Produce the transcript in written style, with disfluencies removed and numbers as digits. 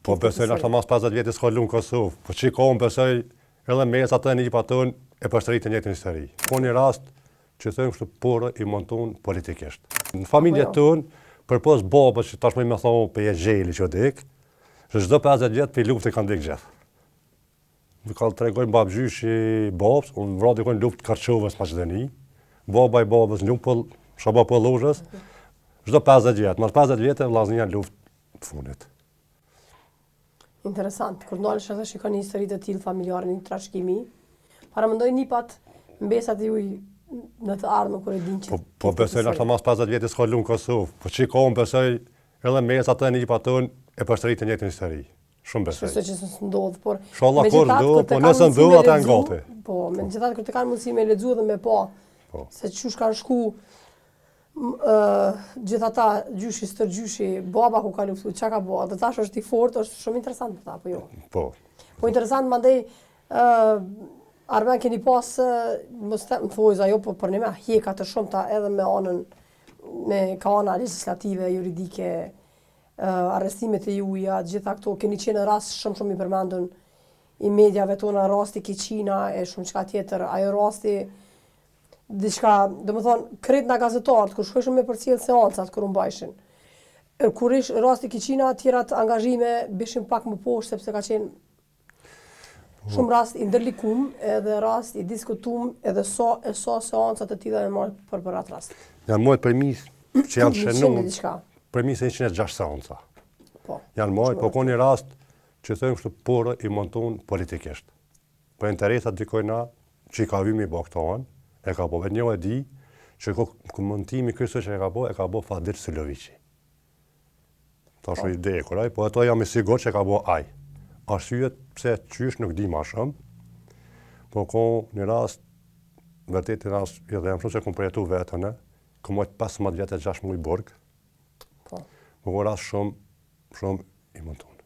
Po besoj nështë mas 50 vjetë s'ka lumë Kosovë, po që ka unë besoj edhe mesat të një paton e pështërit të njëtë një histori. Po një rast që thëmë kështu porë i monton politikisht. Në familje tonë, për pos babës që tashmë me thonë për e gjeli që dik, që çdo 50 vjetë për luft e kanë dik gjithë. Më ka të regojnë babgjyshi babës, unë vrati kojnë luft Karqovës Maqedoni, baba i babës luft shaba për lojës, çdo 50 vjetë, mas 50 vjetë vllaznia luft të funit. Interesant, kur nalësh edhe shikon një histori të tillë familjare, një trashëgimi, para mendoj nipat mbesat e juj në të ardhmen kur e din që po besoj nështë mas 50 vjetë s'ka lumë Kosovë, po që ka unë besoj edhe mesat e një paton e pështërit të njëtë një histori. Shumë besoj. Shpresoj që s'ndodh, por inshallah kur ndodh, po nëse ndodh ata janë gati. Po, megjithatë kur të kanë mundësi me lexu dhe me pa se çush kanë shku gjithata gjyshi, stërgjyshi, baba ku ka luftu, çka ka bë, dhe tash është i fortë, është shumë interesant për ta, apo jo? Po. Po interesant mandej Armen keni pas, mos të më thojë ajo, po për një me hjeka të shumta edhe me anën, ka ana legislative, juridike, arrestimet e juja, gjitha këto, keni qenë rast shumë i përmendun i mediave tona, rasti Kiçina e shumë çka tjetër, ajo rasti diçka, do më thonë, krejt nga gazetarët, kur shkojshëm me përcjell seancat, kur mbajshin. Kur ish rasti Kiçina, tjerat angazhime bishin pak më poshtë, sepse ka qenë shumë rast i ndërlikum, edhe rast i diskutum, edhe sa seancat e tilla e marrë për atë rast. Janë mojt premis që janë shënu, premis e 106 seanca. Janë mojt, po ka një rast që thëmë kështu porë i monton politikisht. Për interesat dikojna që i ka vymi i baktohen, e ka bo, e një e di që montimi kërësë që e ka bo Fadir Sylovici. Ta shu ide e kuraj, po ato jam i sigur që e ka bo aj. Arsyet pse qysh nuk di ma shumë, po ka një rast, vërtet një rast, i dhe jam shumë që kom përjetu vetën, kom mojtë 15 vjetë e 6 muj burg, po ka rast shumë i monton.